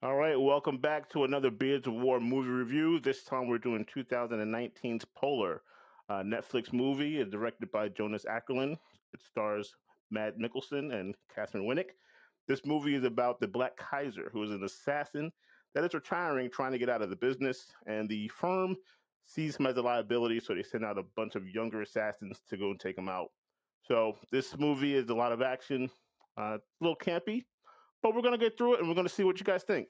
All right, welcome back to another Beards of War movie review. This time we're doing 2019's Polar, Netflix movie. It's directed by Jonas Ackerlund. It stars Matt Mikkelsen and Catherine Winnick. This movie is about the Black Kaiser, who is an assassin that is retiring, trying to get out of the business, and the firm sees him as a liability, so they send out a bunch of younger assassins to go and take him out. So this movie is a lot of action, a little campy, but we're gonna get through it and we're gonna see what you guys think.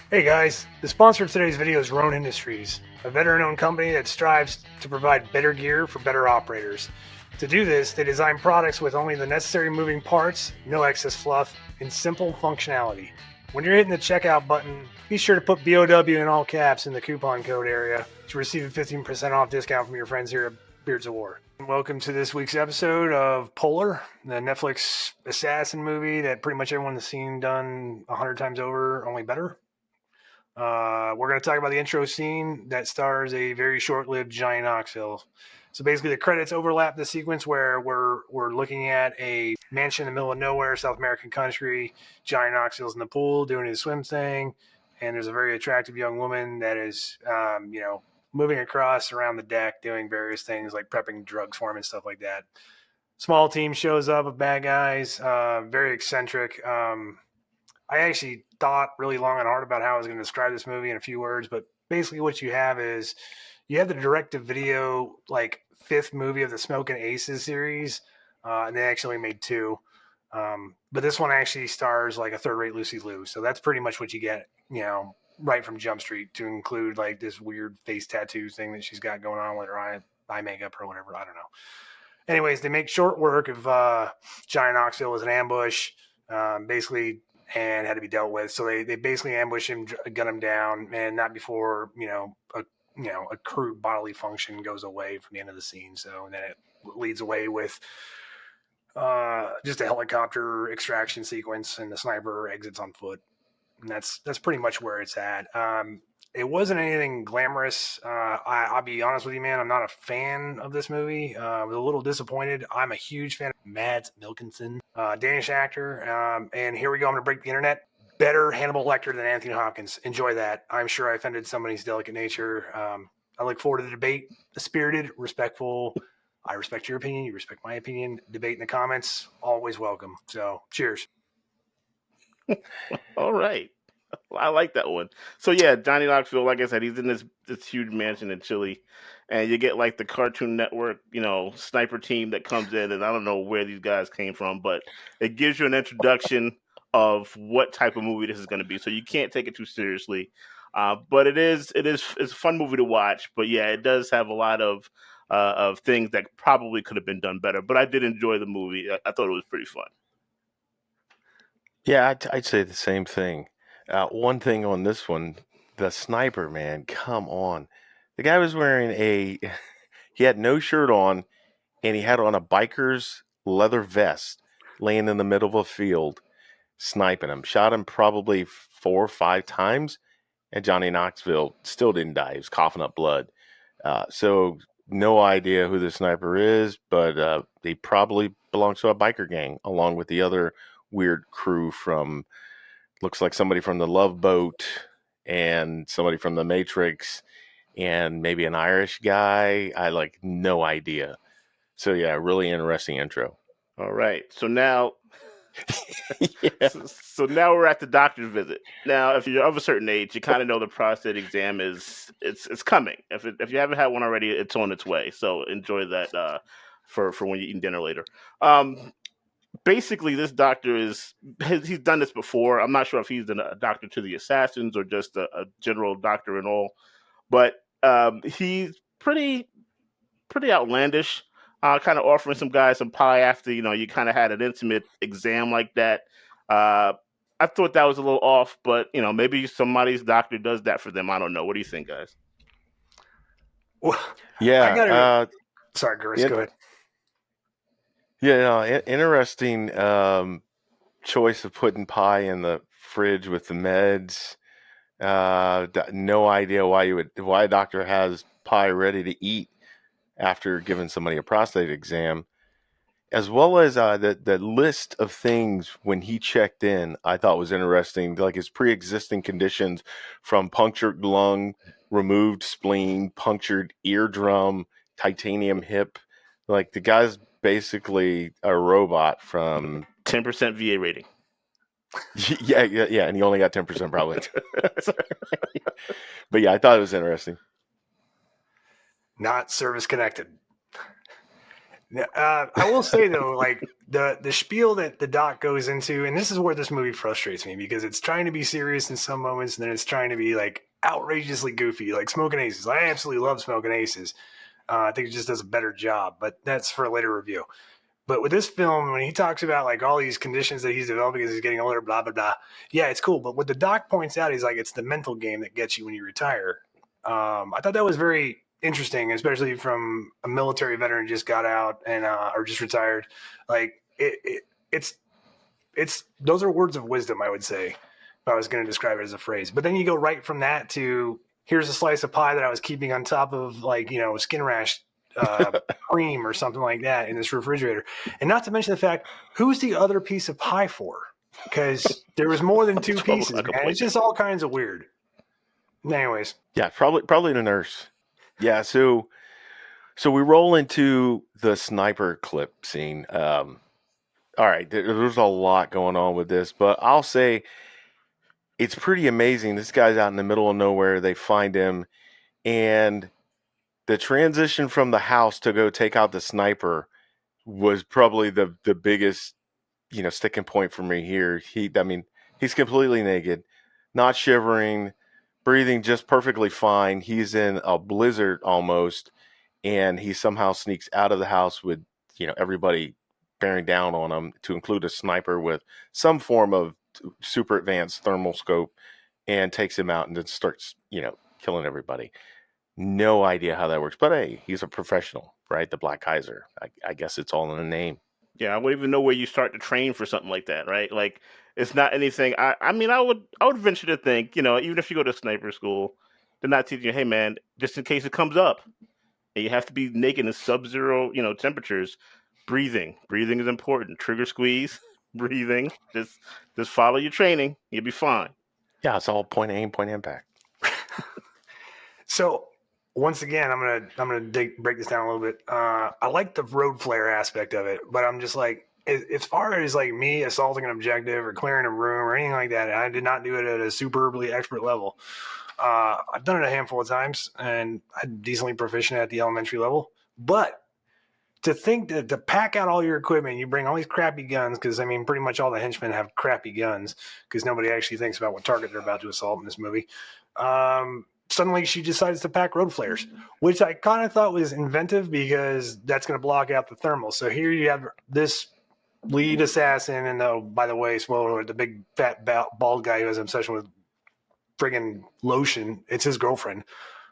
Hey guys, the sponsor of today's video is Roan Industries, a veteran-owned company that strives to provide better gear for better operators. To do this, they design products with only the necessary moving parts, no excess fluff, and simple functionality. When you're hitting the checkout button, be sure to put BOW in all caps in the coupon code area to receive a 15% off discount from your friends here at Beards of War. Welcome to this week's episode of Polar, the Netflix assassin movie that pretty much everyone has seen done 100 times over, only better. We're going to talk about the intro scene that stars a very short-lived Johnny Knoxville. So basically, the credits overlap the sequence where we're looking at a mansion in the middle of nowhere, South American country. Johnny Knoxville's in the pool doing his swim thing, and there's a very attractive young woman that is, moving across around the deck, doing various things like prepping drugs for him and stuff like that. Small team shows up of bad guys, very eccentric. I actually thought really long and hard about how I was going to describe this movie in a few words, but basically what you have is you have the direct-to-video, like, fifth movie of the Smokin' Aces series, and they actually made two. But this one actually stars, like, a third-rate Lucy Liu, so that's pretty much what you get, right from Jump Street, to include, like, this weird face tattoo thing that she's got going on with her eye makeup or whatever. I don't know. Anyways, they make short work of Johnny Knoxville as an ambush. Basically, and had to be dealt with. So they basically ambush him, gun him down, and not before a crude bodily function goes away from the end of the scene. So and then it leads away with just a helicopter extraction sequence, and the sniper exits on foot. And that's pretty much where it's at. It wasn't anything glamorous. I'll be honest with you, man. I'm not a fan of this movie. I was a little disappointed. I'm a huge fan of Mads Mikkelsen, Danish actor. And here we go. I'm going to break the internet. Better Hannibal Lecter than Anthony Hopkins. Enjoy that. I'm sure I offended somebody's delicate nature. I look forward to the debate. Spirited, respectful. I respect your opinion. You respect my opinion. Debate in the comments. Always welcome. So, cheers. All right. I like that one. So yeah, Johnny Knoxville, like I said, he's in this huge mansion in Chile, and you get like the Cartoon Network, sniper team that comes in, and I don't know where these guys came from, but it gives you an introduction of what type of movie this is going to be. So you can't take it too seriously, but it's a fun movie to watch. But yeah, it does have a lot of things that probably could have been done better. But I did enjoy the movie. I thought it was pretty fun. Yeah, I'd say the same thing. One thing on this one, the sniper, man, come on. The guy was wearing he had no shirt on, and he had on a biker's leather vest, laying in the middle of a field, sniping him. Shot him probably 4 or 5 times, and Johnny Knoxville still didn't die. He was coughing up blood. So no idea who the sniper is, but he probably belongs to a biker gang, along with the other weird crew from, looks like somebody from the Love Boat and somebody from the Matrix and maybe an Irish guy. I like no idea. So yeah, really interesting intro. All right. So now Yeah. so now we're at the doctor's visit. Now, if you're of a certain age, you kind of know the prostate exam it's coming. If you haven't had one already, it's on its way. So enjoy that for when you're eating dinner later. Basically, this doctor he's done this before. I'm not sure if he's a doctor to the assassins or just a general doctor and all, but he's pretty outlandish. Kind of offering some guys some pie after you kind of had an intimate exam like that. I thought that was a little off, but maybe somebody's doctor does that for them. I don't know. What do you think, guys? Well, Yeah. Sorry, Chris, go ahead. Yeah, no, interesting choice of putting pie in the fridge with the meds. No idea why a doctor has pie ready to eat after giving somebody a prostate exam, as well as the list of things when he checked in. I thought was interesting, like his pre-existing conditions, from punctured lung, removed spleen, punctured eardrum, titanium hip. Like the guy's basically a robot from 10% VA rating. yeah, and he only got 10% probably. But yeah, I thought it was interesting. Not service connected. I will say though, like the spiel that the doc goes into, and this is where this movie frustrates me because it's trying to be serious in some moments, and then it's trying to be like outrageously goofy, like Smoking Aces. I absolutely love Smoking Aces. I think it just does a better job, but that's for a later review. But with this film, when he talks about like all these conditions that he's developing as he's getting older, blah blah blah, yeah, it's cool. But what the doc points out is like it's the mental game that gets you when you retire. I thought that was very interesting, especially from a military veteran just got out and or just retired. Like it's those are words of wisdom, I would say, if I was going to describe it as a phrase. But then you go right from that to here's a slice of pie that I was keeping on top of like skin rash cream or something like that in this refrigerator. And not to mention the fact, who's the other piece of pie for? Because there was more than two pieces, man. It's just all kinds of weird. Anyways. Yeah, probably the nurse. Yeah, so we roll into the sniper clip scene. All right, there's a lot going on with this, but I'll say it's pretty amazing. This guy's out in the middle of nowhere. They find him, and the transition from the house to go take out the sniper was probably the biggest, sticking point for me here. He's completely naked, not shivering, breathing just perfectly fine. He's in a blizzard almost, and he somehow sneaks out of the house with, everybody bearing down on him, to include a sniper with some form of super advanced thermal scope, and takes him out and then starts, killing everybody. No idea how that works, but hey, he's a professional, right? The Black Kaiser. I guess it's all in the name. Yeah, I wouldn't even know where you start to train for something like that, right? Like, it's not anything. I would venture to think, even if you go to sniper school, they're not teaching you, hey man, just in case it comes up, and you have to be naked in sub-zero, temperatures. Breathing is important. Trigger squeeze, breathing. Just follow your training, you'll be fine. Yeah, it's all point aim, point impact. So once again, I'm gonna break this down a little bit. I like the road flare aspect of it, but I'm just like, as far as like me assaulting an objective or clearing a room or anything like that, I did not do it at a superbly expert level. I've done it a handful of times, and I'm decently proficient at the elementary level. But to think that to pack out all your equipment, you bring all these crappy guns, because pretty much all the henchmen have crappy guns, because nobody actually thinks about what target they're about to assault in this movie. Suddenly she decides to pack road flares, which I kind of thought was inventive because that's going to block out the thermal. So here you have this lead assassin, and by the way, spoiler alert, the big fat bald guy who has an obsession with friggin' lotion. It's his girlfriend.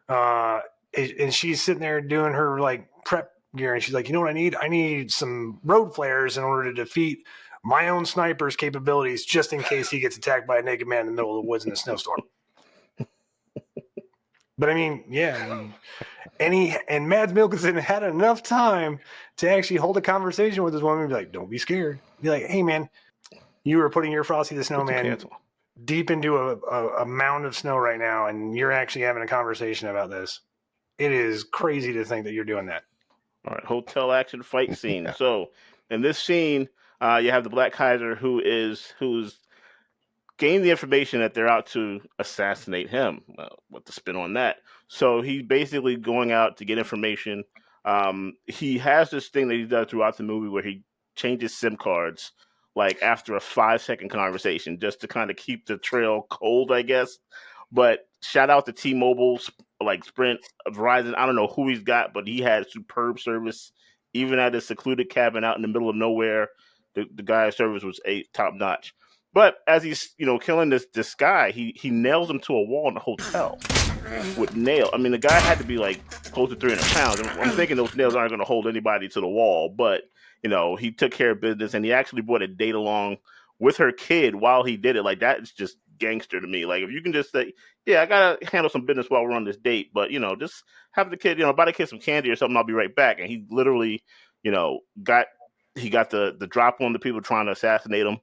And she's sitting there doing her like prep gear, and she's like, you know what I need? I need some road flares in order to defeat my own sniper's capabilities, just in case he gets attacked by a naked man in the middle of the woods in a snowstorm. But yeah. And Mads Mikkelsen had enough time to actually hold a conversation with this woman and be like, don't be scared. Be like, hey, man, you were putting your Frosty the Snowman deep into a mound of snow right now, and you're actually having a conversation about this. It is crazy to think that you're doing that. All right, hotel action fight scene. Yeah. So in this scene, you have the Black Kaiser who's gained the information that they're out to assassinate him. What the spin on that? So he's basically going out to get information. He has this thing that he does throughout the movie where he changes SIM cards, like after a 5-second conversation, just to kind of keep the trail cold, I guess. But shout out to T-Mobile, like Sprint, Verizon. I don't know who he's got, but he had superb service, even at his secluded cabin out in the middle of nowhere. The guy's service was top notch. But as he's killing this guy, he nails him to a wall in the hotel with nail. The guy had to be like close to 300 pounds. I'm thinking those nails aren't going to hold anybody to the wall, but he took care of business, and he actually brought a date along with her kid while he did it. Like, that is just gangster to me. Like if you can just say, yeah, I gotta handle some business while we're on this date, but just have the kid, buy the kid some candy or something. I'll be right back. And he literally, got the drop on the people trying to assassinate him.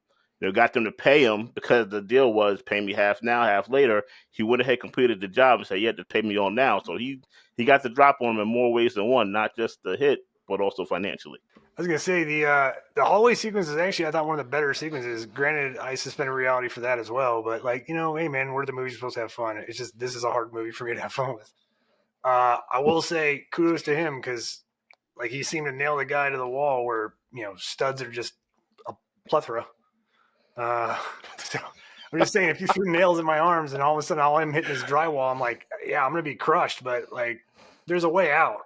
Got them to pay him because the deal was pay me half now, half later. He went ahead, completed the job, and said, "You have to pay me on now." So he got the drop on him in more ways than one, not just the hit, but also financially. I was gonna say the hallway sequence is actually, I thought, one of the better sequences. Granted, I suspended reality for that as well, but like, hey man, we're the movies supposed to have fun. It's just, this is a hard movie for me to have fun with. I will say kudos to him because like he seemed to nail the guy to the wall where studs are just a plethora. So I'm just saying, if you threw nails in my arms and all of a sudden all I'm hitting is drywall, I'm like, yeah, I'm gonna be crushed. But like, there's a way out.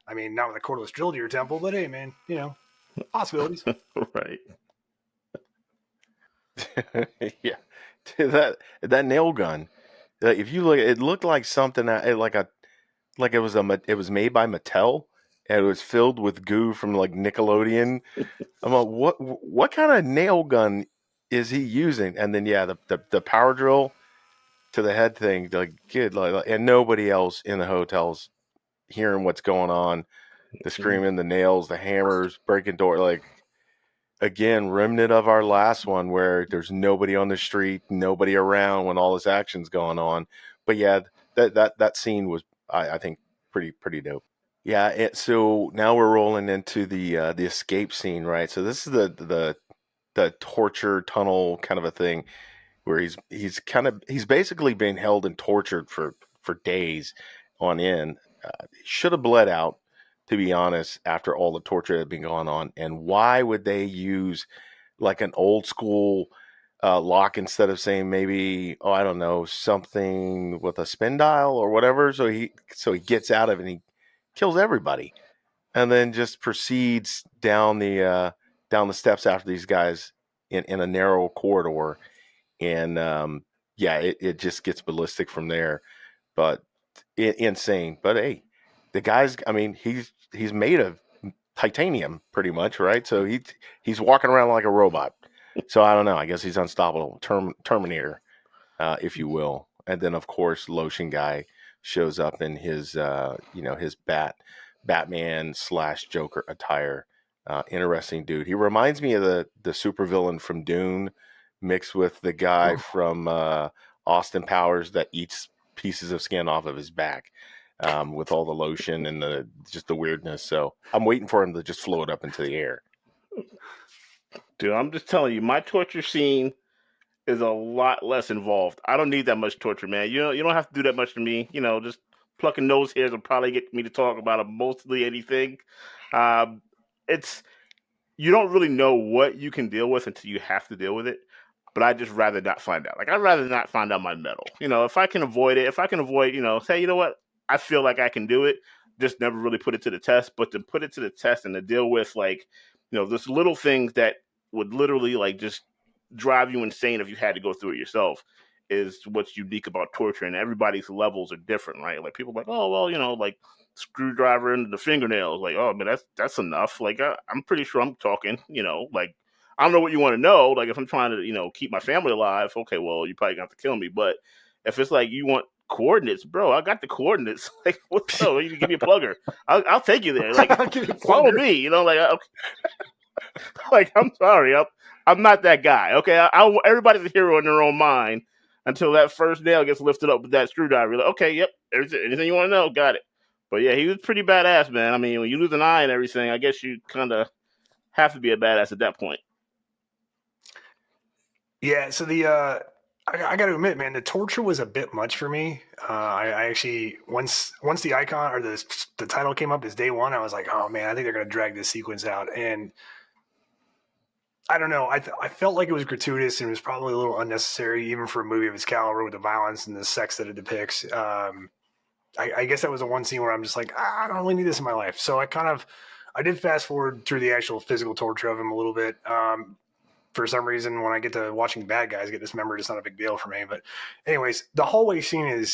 I mean, not with a cordless drill to your temple, but hey, man, possibilities. Right. Yeah. That nail gun. If you look, it looked like something like it was made by Mattel, and it was filled with goo from like Nickelodeon. I'm like, what kind of nail gun is he using? And then yeah, the power drill to the head thing, like good, and nobody else in the hotel's hearing what's going on. The screaming, the nails, the hammers, breaking door, like again, remnant of our last one where there's nobody on the street, nobody around when all this action's going on. But yeah, that scene was, I think, pretty dope. Yeah, so now we're rolling into the escape scene, right? So this is the torture tunnel kind of a thing where he's basically been held and tortured for days on end. Should have bled out, to be honest, after all the torture that had been going on. And why would they use like an old school lock instead of saying maybe, oh, I don't know, something with a spin dial or whatever? So he gets out of it and he kills everybody, and then just proceeds down the steps after these guys in a narrow corridor, and yeah, it just gets ballistic from there. But insane. But hey, the guy's, I mean, he's made of titanium pretty much, right? So he's walking around like a robot. So I don't know. I guess he's unstoppable, Terminator, if you will. And then of course, Lotion Guy shows up in his his Batman / Joker attire. Interesting dude. He reminds me of the supervillain from Dune, mixed with the guy from Austin Powers that eats pieces of skin off of his back, with all the lotion and the weirdness. So I'm waiting for him to just float up into the air. Dude, I'm just telling you, my torture scene is a lot less involved. I don't need that much torture, man. You don't have to do that much to me. Just plucking nose hairs will probably get me to talk about mostly anything. Um, it's You don't really know what you can deal with until you have to deal with it. But I just rather not find out. Like I'd rather not find out my metal. If I can avoid it, if I can avoid, say, you know what, I feel like I can do it. Just never really put it to the test. But to put it to the test and to deal with like, those little things that would literally like just drive you insane if you had to go through it yourself is what's unique about torture. And everybody's levels are different, right? Like people are like, oh well, like screwdriver into the fingernails. Like, oh man, that's enough. Like I'm pretty sure I'm talking, like I don't know what you want to know. Like if I'm trying to, keep my family alive, okay, well you probably got to kill me. But if it's like you want coordinates, bro, I got the coordinates. Like what's up? You give me a plugger. I'll take you there. Like follow me. Like like I'm sorry, I'm not that guy. Okay, everybody's a hero in their own mind until that first nail gets lifted up with that screwdriver. You're like, okay, yep, anything you want to know, got it. But yeah, he was pretty badass, man. I mean, when you lose an eye and everything, I guess you kind of have to be a badass at that point. Yeah, so I got to admit, man, the torture was a bit much for me. I actually once the icon or the title came up as day one, I was like, oh man, I think they're gonna drag this sequence out, and I don't know. I felt like it was gratuitous and it was probably a little unnecessary, even for a movie of its caliber with the violence and the sex that it depicts. I guess that was the one scene where I'm just like, I don't really need this in my life. So I did fast forward through the actual physical torture of him a little bit. For some reason, when I get to watching bad guys get dismembered, it's not a big deal for me. But anyways, the hallway scene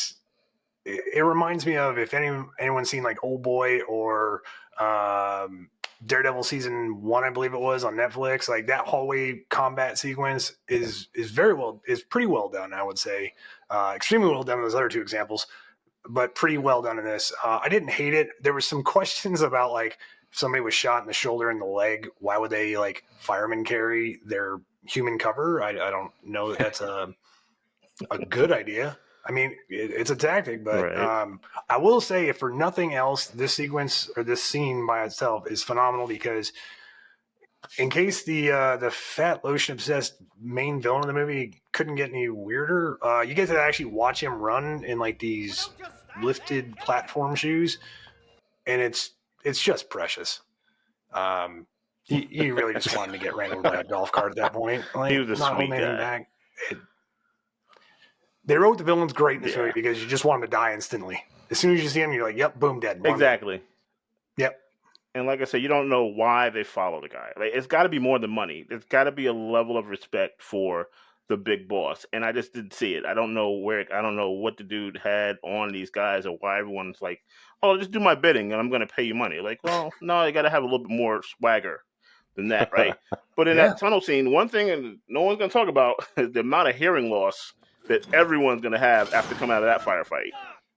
it reminds me of, if anyone's seen like Old Boy or Daredevil season 1, I believe it was, on Netflix. Like that hallway combat sequence is pretty well done, I would say. Extremely well done in those other two examples, but pretty well done in this. I didn't hate it. There was some questions about like if somebody was shot in the shoulder and the leg, why would they like firemen carry their human cover? I don't know that that's a good idea. I mean, it's a tactic, but Right. I will say, if for nothing else, this sequence or this scene by itself is phenomenal because, in case the fat lotion obsessed main villain of the movie couldn't get any weirder, you get to actually watch him run in like these lifted platform shoes, and it's just precious. You really just wanted to get ran over by a golf cart at that point. He Like, was a not sweet holding anything guy. back. They wrote the villains great in this Yeah. movie because you just want them to die instantly. As soon as you see him, you're like, "Yep, boom, dead." Exactly. Yep. And like I said, you don't know why they follow the guy. Like, it's got to be more than money. There's got to be a level of respect for the big boss, and I just didn't see it. I don't know I don't know what the dude had on these guys, or why everyone's like, "Oh, just do my bidding, and I'm going to pay you money." Like, well, no, you got to have a little bit more swagger than that, right? But in Yeah. that tunnel scene, one thing and no one's going to talk about is the amount of hearing loss that everyone's going to have after coming out of that firefight.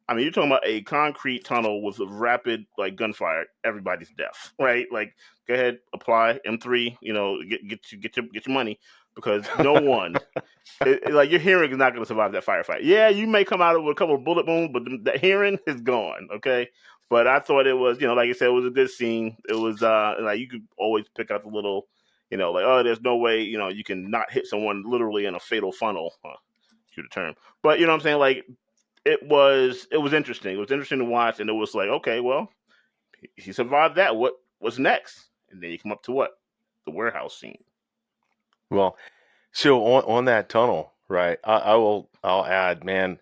I mean, you're talking about a concrete tunnel with rapid like gunfire. Everybody's deaf, right? Like, go ahead, apply M3. You know, get your money, because no one, like, your hearing is not going to survive that firefight. Yeah, you may come out with a couple of bullet wounds, but that hearing is gone. Okay, but I thought it was, like you said, it was a good scene. It was like you could always pick out the little, like, oh, there's no way, you can not hit someone literally in a fatal funnel. To the term, but you know what I'm saying, like, it was interesting. It was interesting to watch, and it was like, okay, well, he survived that. What's next? And then you come up to what? The warehouse scene. Well, so on that tunnel, right? I'll add, man.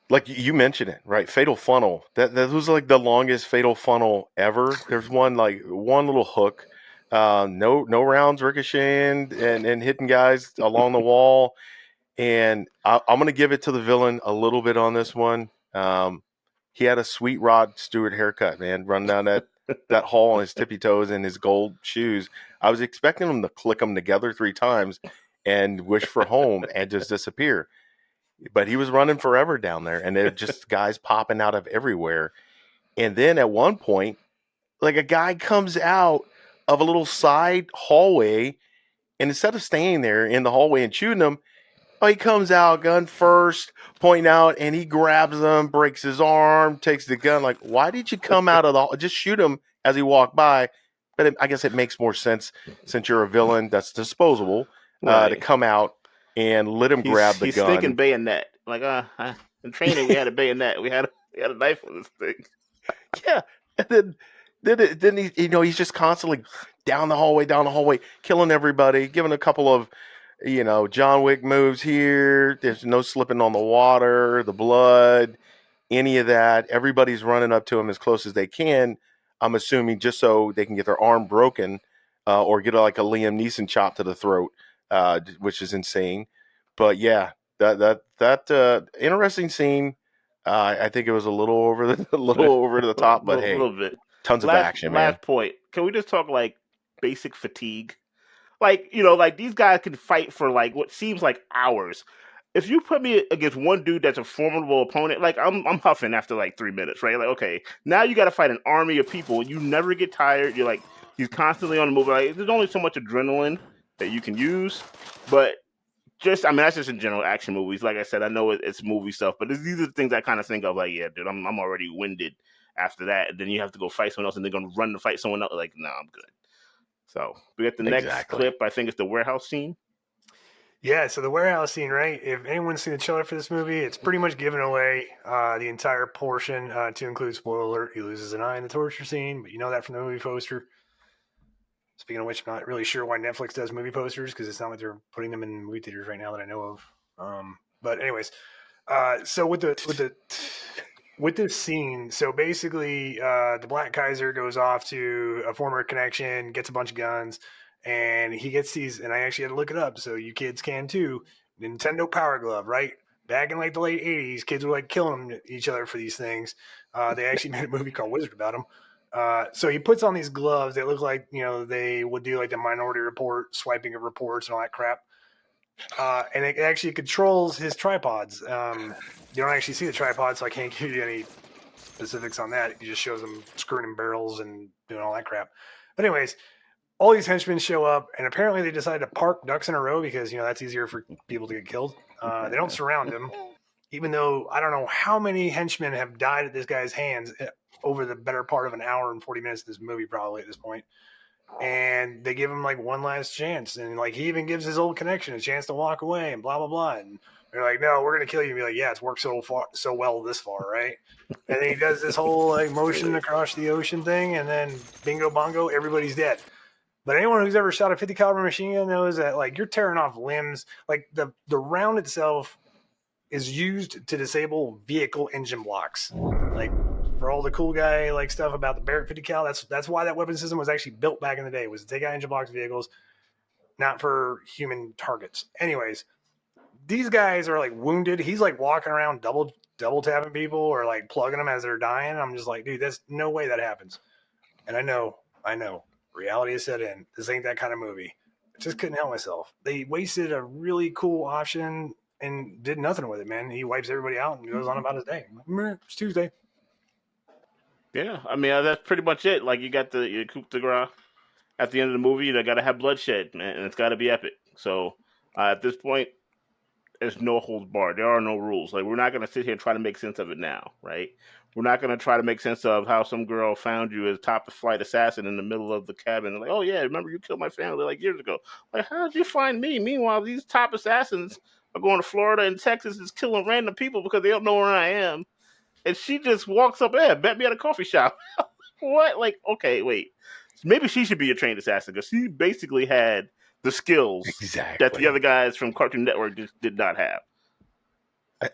Like you mentioned it, right? Fatal funnel. That was like the longest fatal funnel ever. There's one little hook, no rounds ricocheting and hitting guys along the wall. And I'm gonna give it to the villain a little bit on this one. He had a sweet Rod Stewart haircut, man, running down that hall on his tippy toes and his gold shoes. I was expecting him to click them together 3 times and wish for home and just disappear. But he was running forever down there, and there just guys popping out of everywhere. And then at one point, like, a guy comes out of a little side hallway, and instead of staying there in the hallway and shooting him, he comes out gun first, pointing out, and he grabs him, breaks his arm, takes the gun. Like, why did you come out of the? Just shoot him as he walked by. But I guess it makes more sense since you're a villain that's disposable, to Right. come out and let him grab the He's gun. thinking bayonet. Like, in training we had a bayonet. We had a knife on this thing. Yeah, and then he, he's just constantly down the hallway, killing everybody, giving a couple of, John Wick moves here. There's no slipping on the water, the blood, any of that. Everybody's running up to him as close as they can. I'm assuming just so they can get their arm broken, or get like a Liam Neeson chop to the throat, which is insane. But yeah, that interesting scene. I think it was a little over the top, but hey, little bit. tons of action, man. Last point. Can we just talk like basic fatigue? Like, like, these guys can fight for like what seems like hours. If you put me against one dude that's a formidable opponent, like, I'm huffing after like 3 minutes, right? Like, okay, now you got to fight an army of people. You never get tired. You're like, he's constantly on the move. Like, there's only so much adrenaline that you can use, but that's just in general action movies. Like I said, I know it's movie stuff, but these are the things I kind of think of. Like, yeah, dude, I'm already winded after that. And then you have to go fight someone else, and they're gonna run to fight someone else. Like, no, I'm good. So we got the next Exactly. clip. I think it's the warehouse scene. Yeah, so the warehouse scene, right? If anyone's seen the trailer for this movie, it's pretty much giving away the entire portion, to include, spoiler alert, he loses an eye in the torture scene, but you know that from the movie poster. Speaking of which, I'm not really sure why Netflix does movie posters, because it's not like they're putting them in movie theaters right now that I know of. But anyways, so with this scene, so basically, the Black Kaiser goes off to a former connection, gets a bunch of guns, and he gets these. And I actually had to look it up, so you kids can too. Nintendo Power Glove, right? Back in like the late '80s, kids were like killing each other for these things. They actually made a movie called Wizard about them. So he puts on these gloves that look like, they would do like the Minority Report, swiping of reports and all that crap. And it actually controls his tripods. You don't actually see the tripod, so I can't give you any specifics on that. He just shows them screwing in barrels and doing all that crap. But anyways, all these henchmen show up, and apparently they decide to park ducks in a row because, that's easier for people to get killed. They don't surround him, even though I don't know how many henchmen have died at this guy's hands over the better part of an hour and 40 minutes of this movie, probably at this point. And they give him like one last chance, and like he even gives his old connection a chance to walk away and blah blah blah. And they're like, "No, we're gonna kill you." And be like, "Yeah, it's worked so well this far, right?" And then he does this whole like motion across the ocean thing, and then bingo bongo, everybody's dead. But anyone who's ever shot a 50 caliber machine gun knows that like you're tearing off limbs. Like the round itself is used to disable vehicle engine blocks. Like for all the cool guy like stuff about the Barrett 50 cal, that's why that weapon system was actually built back in the day, was to take out engine blocks vehicles, not for human targets. Anyways, these guys are like wounded. He's like walking around double tapping people or like plugging them as they're dying. I'm just like, dude, there's no way that happens. And I know, reality has set in. This ain't that kind of movie. I just couldn't help myself. They wasted a really cool option and did nothing with it, man. He wipes everybody out and goes on about his day. It's Tuesday. Yeah, I mean that's pretty much it. Like you got the coup de grace at the end of the movie. They got to have bloodshed, man, and it's got to be epic. So at this point, there's no holds barred. There are no rules. Like we're not gonna sit here and try to make sense of it now, right? We're not gonna try to make sense of how some girl found you as top flight assassin in the middle of the cabin. Like, oh yeah, remember you killed my family like years ago. Like, how did you find me? Meanwhile, these top assassins are going to Florida and Texas and killing random people because they don't know where I am. And she just walks up, met me at a coffee shop. What? Like, okay, wait. Maybe she should be a trained assassin because she basically had the skills that the other guys from Cartoon Network just did not have.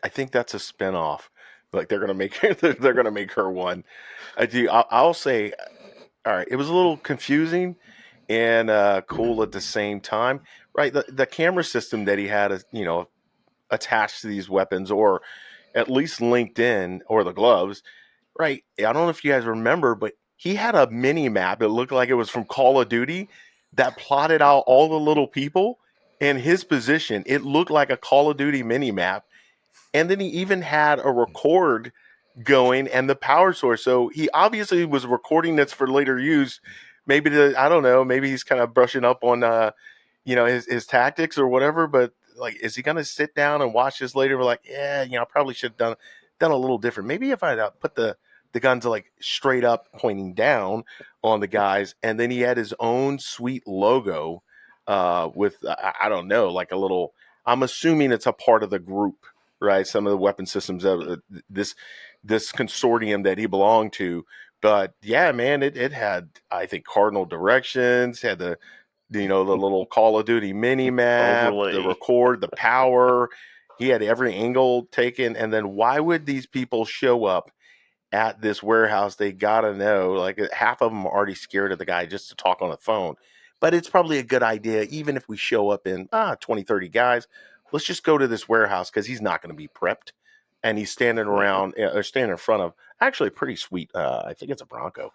I think that's a spinoff. Like they're gonna make her one. I'll say, all right. It was a little confusing and cool at the same time, right? The camera system that he had, attached to these weapons, or at least linked in, or the gloves, right? I don't know if you guys remember, but he had a mini map. It looked like it was from Call of Duty that plotted out all the little people and his position. It looked like a Call of Duty mini map. And then he even had a record going and the power source. So he obviously was recording this for later use. Maybe I don't know. Maybe he's kind of brushing up on, his tactics or whatever. But like, is he going to sit down and watch this later? We're like, yeah, I probably should have done a little different. Maybe if I'd put the guns like straight up pointing down on the guys, and then he had his own sweet logo with I don't know, like a little. I'm assuming it's a part of the group, right? Some of the weapon systems of this consortium that he belonged to. But yeah, man, it had, I think, cardinal directions, had the little Call of Duty mini map, the record, the power. He had every angle taken. And then why would these people show up at this warehouse? They gotta know, like half of them are already scared of the guy just to talk on the phone. But it's probably a good idea, even if we show up in 20, 30 guys, let's just go to this warehouse because he's not going to be prepped. And he's standing around, or standing in front of actually a pretty sweet, I think it's a Bronco,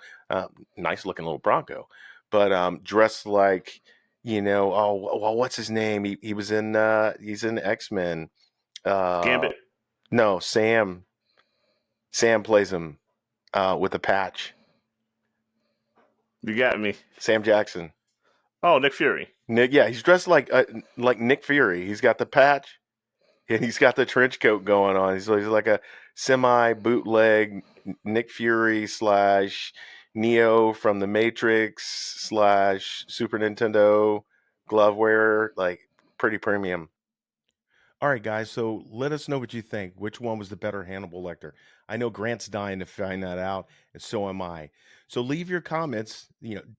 nice looking little Bronco, but dressed like, what's his name? He was in, he's in X-Men. Gambit. No, Sam plays him with a patch. You got me. Sam Jackson. Oh, Nick Fury. Yeah, he's dressed like Nick Fury. He's got the patch, and he's got the trench coat going on. He's like a semi bootleg Nick Fury / Neo from the Matrix / Super Nintendo glove wearer, like pretty premium. All right, guys. So let us know what you think. Which one was the better Hannibal Lecter? I know Grant's dying to find that out, and so am I. So leave your comments,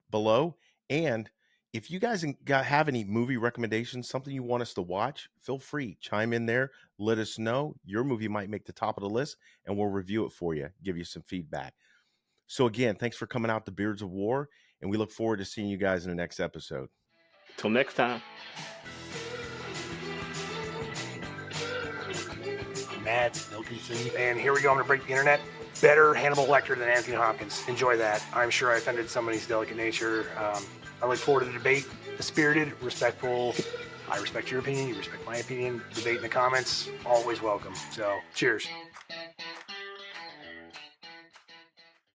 below. And if you guys have any movie recommendations, something you want us to watch, feel free, chime in there. Let us know. Your movie might make the top of the list, and we'll review it for you, give you some feedback. So again, thanks for coming out to Beards of War, and we look forward to seeing you guys in the next episode. Till next time. Matt Wilkinson. And here we go. I'm going to break the internet. better Hannibal Lecter than Anthony Hopkins. Enjoy that. I'm sure I offended somebody's delicate nature. I look forward to the debate, the spirited, respectful. I respect your opinion. You respect my opinion. Debate in the comments. Always welcome. So, cheers.